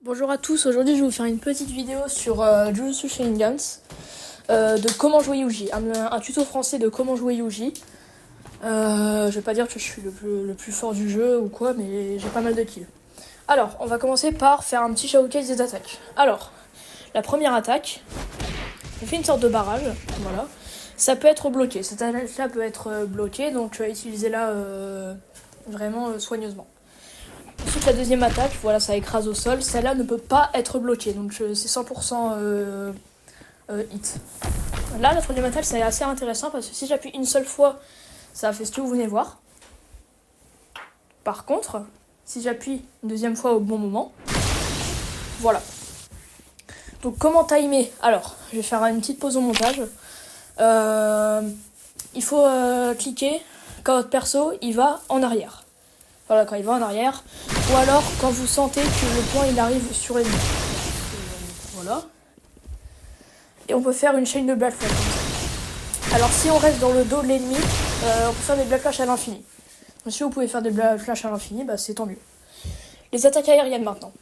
Bonjour à tous, aujourd'hui je vais vous faire une petite vidéo sur Jujutsu Sharingan, de comment jouer Yuji, un tuto français de comment jouer Yuji. Je vais pas dire que je suis le plus fort du jeu ou quoi, mais j'ai pas mal de kills. Alors, on va commencer par faire un petit showcase des attaques. Alors, la première attaque, on fait une sorte de barrage, voilà. Ça peut être bloqué, cette attaque-là peut être bloquée, donc utilisez-la vraiment soigneusement. Ensuite, la deuxième attaque, voilà, ça écrase au sol. Celle-là ne peut pas être bloquée, donc c'est 100% hit. Là, la troisième attaque, c'est assez intéressant parce que si j'appuie une seule fois, ça fait ce que vous venez voir. Par contre, si j'appuie une deuxième fois au bon moment, voilà. Donc, comment timer? Alors, je vais faire une petite pause au montage. Il faut cliquer quand votre perso il va en arrière. Voilà, quand il va en arrière. Ou alors quand vous sentez que le point il arrive sur l'ennemi. Voilà. Et on peut faire une chaîne de black flash comme ça. Alors si on reste dans le dos de l'ennemi, on peut faire des black flash à l'infini. Donc si vous pouvez faire des black flash à l'infini, bah c'est tant mieux. Les attaques aériennes maintenant.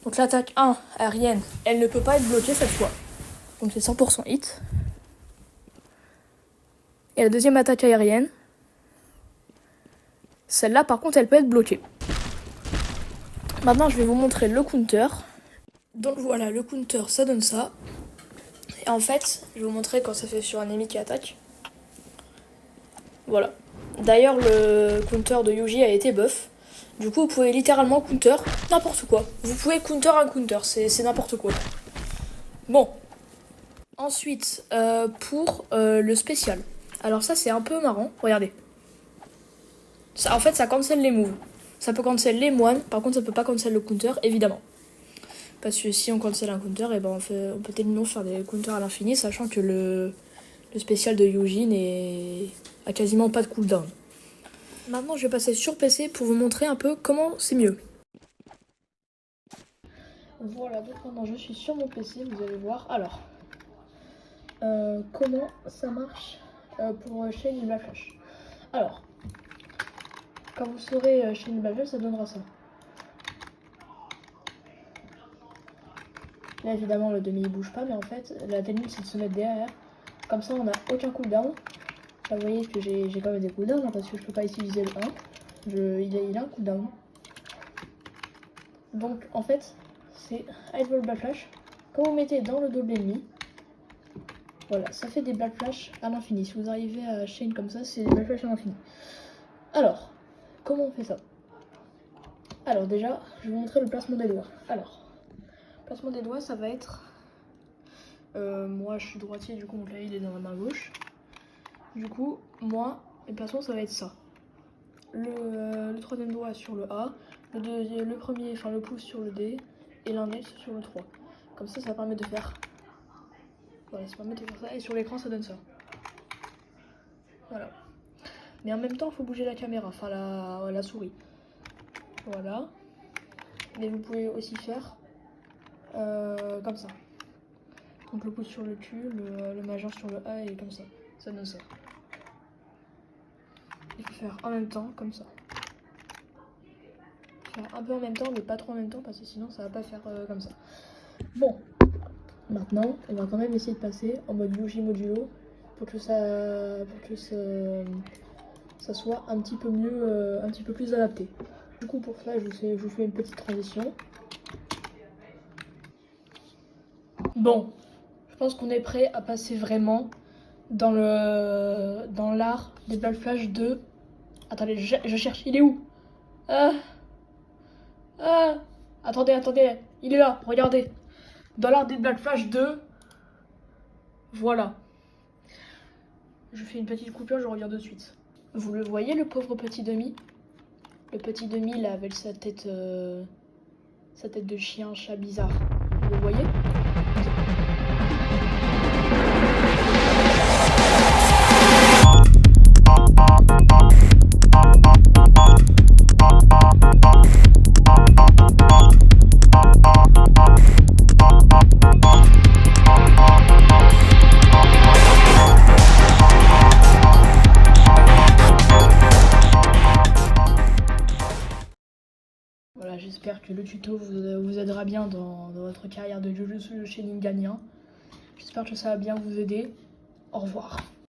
Donc l'attaque 1 aérienne, elle ne peut pas être bloquée cette fois. Donc c'est 100% hit. Et la deuxième attaque aérienne, celle-là, par contre, elle peut être bloquée. Maintenant, je vais vous montrer le counter. Donc voilà, le counter, ça donne ça. Et en fait, je vais vous montrer quand ça fait sur un ennemi qui attaque. Voilà. D'ailleurs, le counter de Yuji a été buff. Du coup, vous pouvez littéralement counter n'importe quoi. Vous pouvez counter un counter, c'est n'importe quoi. Bon. Ensuite, pour le spécial. Alors ça, c'est un peu marrant. Regardez. Ça, en fait, ça cancel les moves. Ça peut cancel les moines, par contre, ça peut pas cancel le counter, évidemment. Parce que si on cancel un counter, et ben on peut tellement faire des counters à l'infini, sachant que le spécial de Yuji a quasiment pas de cooldown. Maintenant, je vais passer sur PC pour vous montrer un peu comment c'est mieux. Voilà, donc maintenant je suis sur mon PC, vous allez voir. Alors, comment ça marche pour Chain et Black Flash. Alors, quand vous serez chez une Black Flash, ça donnera ça. Là, évidemment, le demi il bouge pas, mais en fait, la technique c'est de se mettre derrière. Comme ça, on n'a aucun cooldown. Là, vous voyez que j'ai quand même des cooldowns hein, parce que je peux pas utiliser le 1. Il a un cooldown. Donc, en fait, c'est High Black Flash. Quand vous mettez dans le dos de l'ennemi, voilà, ça fait des Black Flash à l'infini. Si vous arrivez à chain comme ça, c'est des Black Flash à l'infini. Alors, comment on fait ça? Alors déjà, je vais vous montrer le placement des doigts. Alors, placement des doigts, ça va être... moi, je suis droitier, du coup, mon clavier il est dans la main gauche. Du coup, moi, le placement, ça va être ça. Le troisième doigt sur le A, le premier, enfin le pouce sur le D, et l'index sur le 3. Comme ça permet de faire... Voilà, ça permet de faire ça, et sur l'écran, ça donne ça. Voilà. Mais en même temps, il faut bouger la caméra, enfin la souris. Voilà. Mais vous pouvez aussi faire comme ça. Donc le pouce sur le Q, le majeur sur le A et comme ça. Ça donne ça. Il faut faire en même temps, comme ça. Faire un peu en même temps, mais pas trop en même temps, parce que sinon ça va pas faire comme ça. Bon. Maintenant, on va quand même essayer de passer en mode Yuji modulo pour que ça soit un petit peu mieux, un petit peu plus adapté. Du coup, pour cela, je vous fais une petite transition. Bon, je pense qu'on est prêt à passer vraiment dans l'art des Black Flash 2. Attendez, je cherche, il est où? Attendez, il est là, regardez. Dans l'art des Black Flash 2, voilà. Je fais une petite coupure, je reviens de suite. Vous le voyez, le pauvre petit demi? Le petit demi, là, avec sa tête de chien, chat bizarre. Vous le voyez? Voilà, j'espère que le tuto vous aidera bien dans votre carrière de Jujutsu Sharinganien. J'espère que ça va bien vous aider. Au revoir.